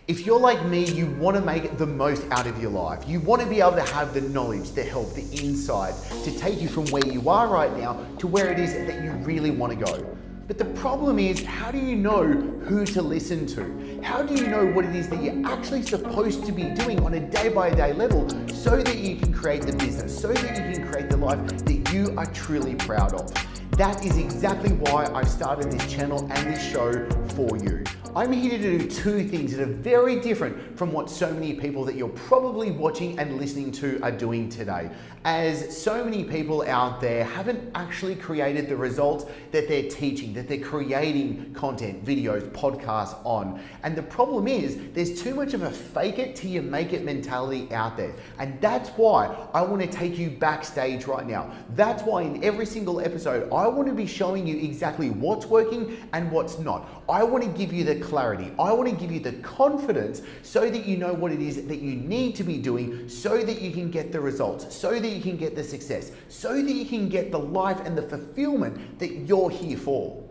If you're like me, you want to make the most out of your life. You want to be able to have the knowledge, the help, the insights to take you from where you are right now to where it is that you really want to go. But the problem is, how do you know who to listen to? How do you know what it is that you're actually supposed to be doing on a day-by-day level so that you can create the business, so that you can create the life that you are truly proud of? That is exactly why I've started this channel and this show for you. I'm here to do two things that are very different from what so many people that you're probably watching and listening to are doing today. As so many people out there haven't actually created the results that they're teaching, that they're creating content, videos, podcasts on. And the problem is there's too much of a fake it till you make it mentality out there. And that's why I want to take you backstage right now. That's why in every single episode, I want to be showing you exactly what's working and what's not. I want to give you the clarity. I want to give you the confidence so that you know what it is that you need to be doing so that you can get the results, so that you can get the success, so that you can get the life and the fulfillment that you're here for.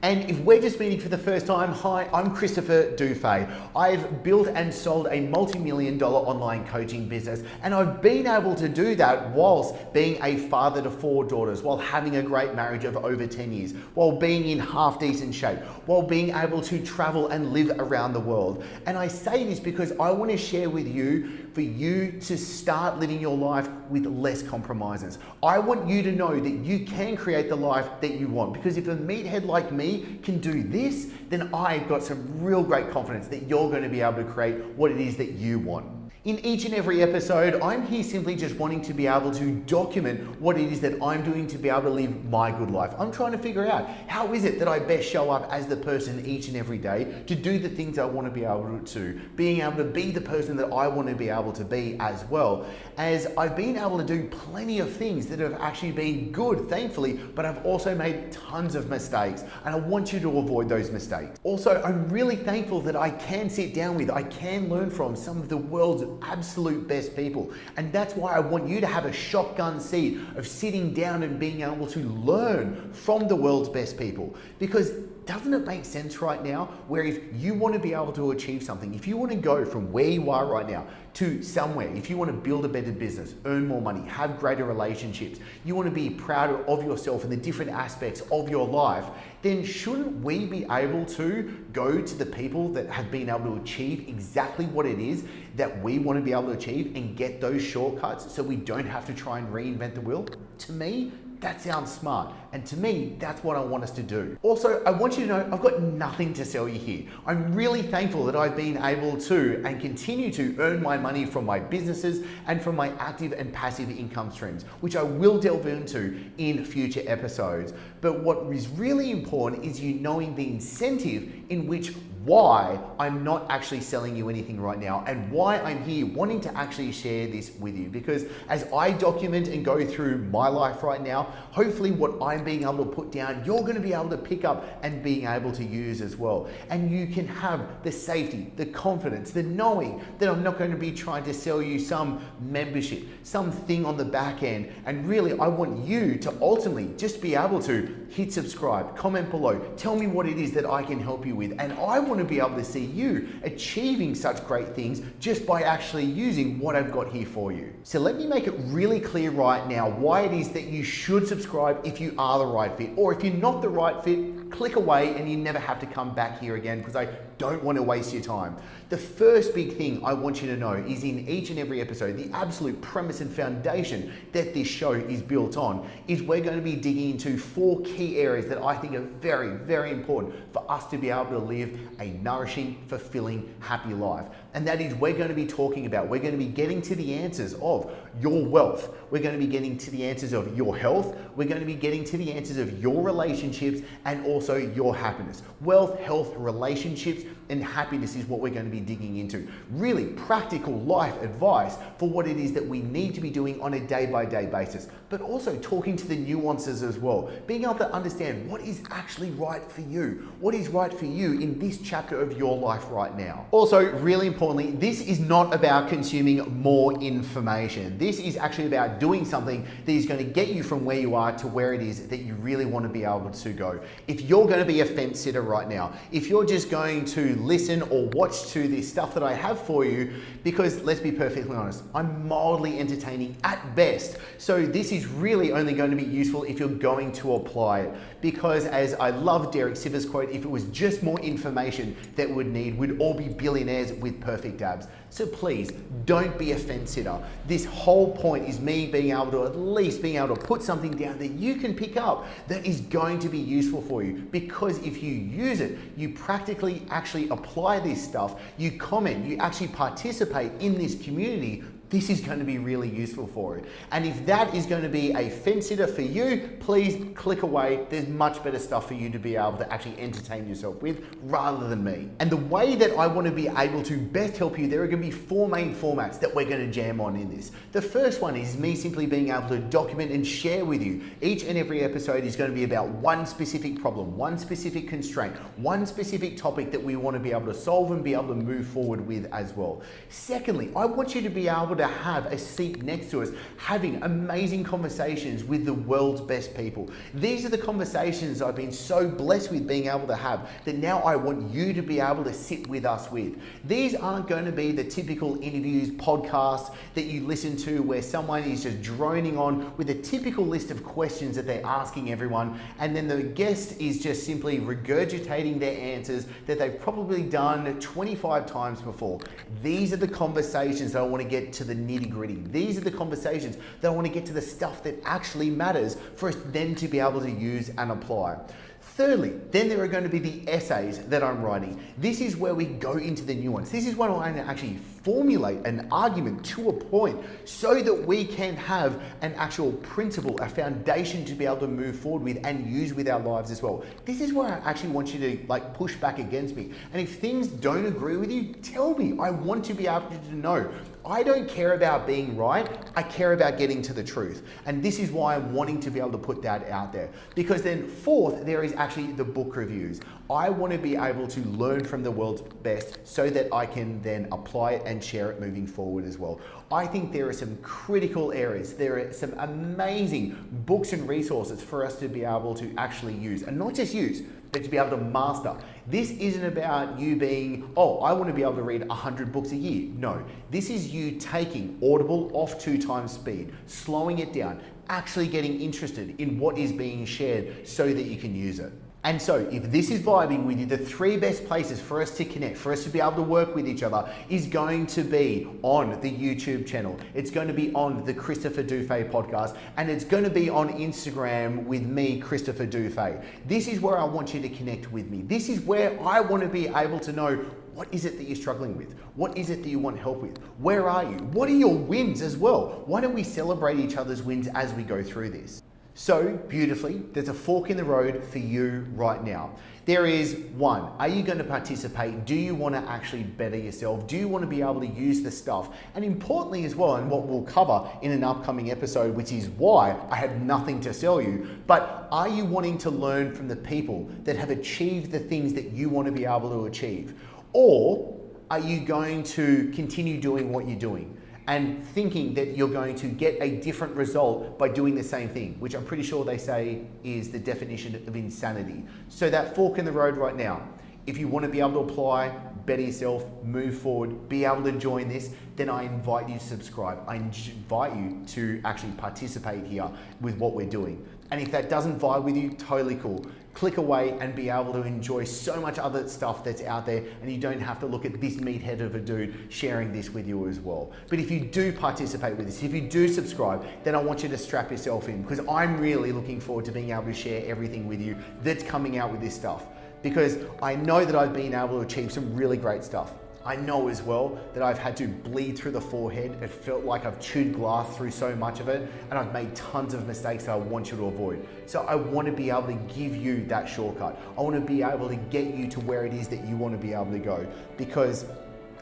And if we're just meeting for the first time, hi, I'm Christopher Dufey. I've built and sold a multi-million-dollar online coaching business, and I've been able to do that whilst being a father to 4 daughters, while having a great marriage of over 10 years, while being in half decent shape, while being able to travel and live around the world. And I say this because I want to share with you for you to start living your life with less compromises. I want you to know that you can create the life that you want, because if a meathead like me can do this, then I've got some real great confidence that you're going to be able to create what it is that you want. In each and every episode, I'm here simply just wanting to be able to document what it is that I'm doing to be able to live my good life. I'm trying to figure out how is it that I best show up as the person each and every day to do the things I want to be able to, being able to be the person that I want to be able to be as well. As I've been able to do plenty of things that have actually been good, thankfully, but I've also made tons of mistakes, and I want you to avoid those mistakes. Also, I'm really thankful that I can sit down with, I can learn from some of the world's absolute best people. And that's why I want you to have a shotgun seat of sitting down and being able to learn from the world's best people. Because doesn't it make sense right now where if you want to be able to achieve something, if you want to go from where you are right now to somewhere, if you want to build a better business, earn more money, have greater relationships, you want to be prouder of yourself and the different aspects of your life, then shouldn't we be able to go to the people that have been able to achieve exactly what it is that we want to be able to achieve and get those shortcuts so we don't have to try and reinvent the wheel? To me, that sounds smart. And to me, that's what I want us to do. Also, I want you to know I've got nothing to sell you here. I'm really thankful that I've been able to and continue to earn my money from my businesses and from my active and passive income streams, which I will delve into in future episodes. But what is really important is you knowing the incentive in which why I'm not actually selling you anything right now and why I'm here wanting to actually share this with you. Because as I document and go through my life right now, hopefully what I'm being able to put down, you're going to be able to pick up and being able to use as well. And you can have the safety, the confidence, the knowing that I'm not going to be trying to sell you some membership, something on the back end. And really, I want you to ultimately just be able to hit subscribe, comment below, tell me what it is that I can help you with. And I want to be able to see you achieving such great things just by actually using what I've got here for you. So let me make it really clear right now why it is that you should subscribe if you are the right fit, or if you're not the right fit, click away and you never have to come back here again, because I don't want to waste your time. The first big thing I want you to know is in each and every episode, the absolute premise and foundation that this show is built on is we're going to be digging into 4 key areas that I think are very, very important for us to be able to live a nourishing, fulfilling, happy life. And that is we're going to be talking about, we're going to be getting to the answers of your wealth. We're going to be getting to the answers of your health. We're going to be getting to the answers of your relationships and also your happiness. Wealth, health, relationships, and happiness is what we're going to be digging into. Really practical life advice for what it is that we need to be doing on a day-by-day basis, but also talking to the nuances as well, being able to understand what is actually right for you, what is right for you in this chapter of your life right now. Also, really importantly, this is not about consuming more information. This is actually about doing something that is going to get you from where you are to where it is that you really want to be able to go. If you're going to be a fence sitter right now. If you're just going to listen or watch to the stuff that I have for you, because let's be perfectly honest, I'm mildly entertaining at best. So this is really only going to be useful if you're going to apply it. Because as I love Derek Sivers' quote, if it was just more information that we'd need, we'd all be billionaires with perfect abs. So please, don't be a fence sitter. This whole point is me being able to at least being able to put something down that you can pick up that is going to be useful for you. Because if you use it, you practically actually apply this stuff, you comment, you actually participate in this community, this is going to be really useful for it. And if that is going to be a fence sitter for you, please click away. There's much better stuff for you to be able to actually entertain yourself with rather than me. And the way that I want to be able to best help you, there are going to be 4 main formats that we're going to jam on in this. The first one is me simply being able to document and share with you. Each and every episode is going to be about one specific problem, one specific constraint, one specific topic that we want to be able to solve and be able to move forward with as well. Secondly, I want you to be able to have a seat next to us, having amazing conversations with the world's best people. These are the conversations I've been so blessed with being able to have that now I want you to be able to sit with us with. These aren't going to be the typical interviews, podcasts that you listen to where someone is just droning on with a typical list of questions that they're asking everyone, and then the guest is just simply regurgitating their answers that they've probably done 25 times before. These are the conversations that I want to get to the nitty-gritty. These are the conversations that I want to get to the stuff that actually matters for us then to be able to use and apply. Thirdly, then there are going to be the essays that I'm writing. This is where we go into the nuance. This is when I actually formulate an argument to a point so that we can have an actual principle, a foundation to be able to move forward with and use with our lives as well. This is where I actually want you to push back against me. And if things don't agree with you, tell me. I want to be able to know. I don't care about being right, I care about getting to the truth. And this is why I'm wanting to be able to put that out there. Because then fourth, there is actually the book reviews. I want to be able to learn from the world's best so that I can then apply it and share it moving forward as well. I think there are some critical areas. There are some amazing books and resources for us to be able to actually use, and not just use, but to be able to master. This isn't about you being, oh, I want to be able to read 100 books a year. No, this is you taking Audible off 2 times speed, slowing it down, actually getting interested in what is being shared so that you can use it. And so if this is vibing with you, the 3 best places for us to connect, for us to be able to work with each other is going to be on the YouTube channel. It's going to be on the Christopher Dufey podcast, and it's going to be on Instagram with me, Christopher Dufey. This is where I want you to connect with me. This is where I want to be able to know what is it that you're struggling with? What is it that you want help with? Where are you? What are your wins as well? Why don't we celebrate each other's wins as we go through this? So beautifully, there's a fork in the road for you right now. There is 1, are you going to participate? Do you want to actually better yourself? Do you want to be able to use the stuff? And importantly as well, and what we'll cover in an upcoming episode, which is why I have nothing to sell you, but are you wanting to learn from the people that have achieved the things that you want to be able to achieve? Or are you going to continue doing what you're doing and thinking that you're going to get a different result by doing the same thing, which I'm pretty sure they say is the definition of insanity? So that fork in the road right now, if you want to be able to apply, better yourself, move forward, be able to join this, then I invite you to subscribe. I invite you to actually participate here with what we're doing. And if that doesn't vibe with you, totally cool. Click away and be able to enjoy so much other stuff that's out there, and you don't have to look at this meathead of a dude sharing this with you as well. But if you do participate with this, if you do subscribe, then I want you to strap yourself in, because I'm really looking forward to being able to share everything with you that's coming out with this stuff. Because I know that I've been able to achieve some really great stuff. I know as well that I've had to bleed through the forehead. It felt like I've chewed glass through so much of it, and I've made tons of mistakes that I want you to avoid. So I want to be able to give you that shortcut. I want to be able to get you to where it is that you want to be able to go, because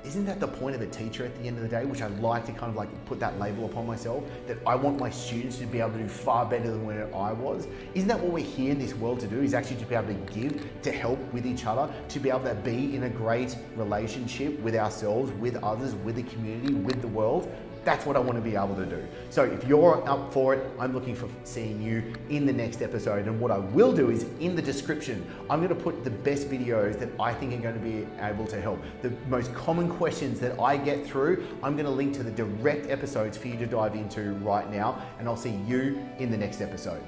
isn't that the point of a teacher at the end of the day, which I like to kind of put that label upon myself, that I want my students to be able to do far better than where I was? Isn't that what we're here in this world to do, is actually to be able to give, to help with each other, to be able to be in a great relationship with ourselves, with others, with the community, with the world? That's what I want to be able to do. So if you're up for it, I'm looking for seeing you in the next episode. And what I will do is in the description, I'm going to put the best videos that I think are going to be able to help. The most common questions that I get through, I'm going to link to the direct episodes for you to dive into right now. And I'll see you in the next episode.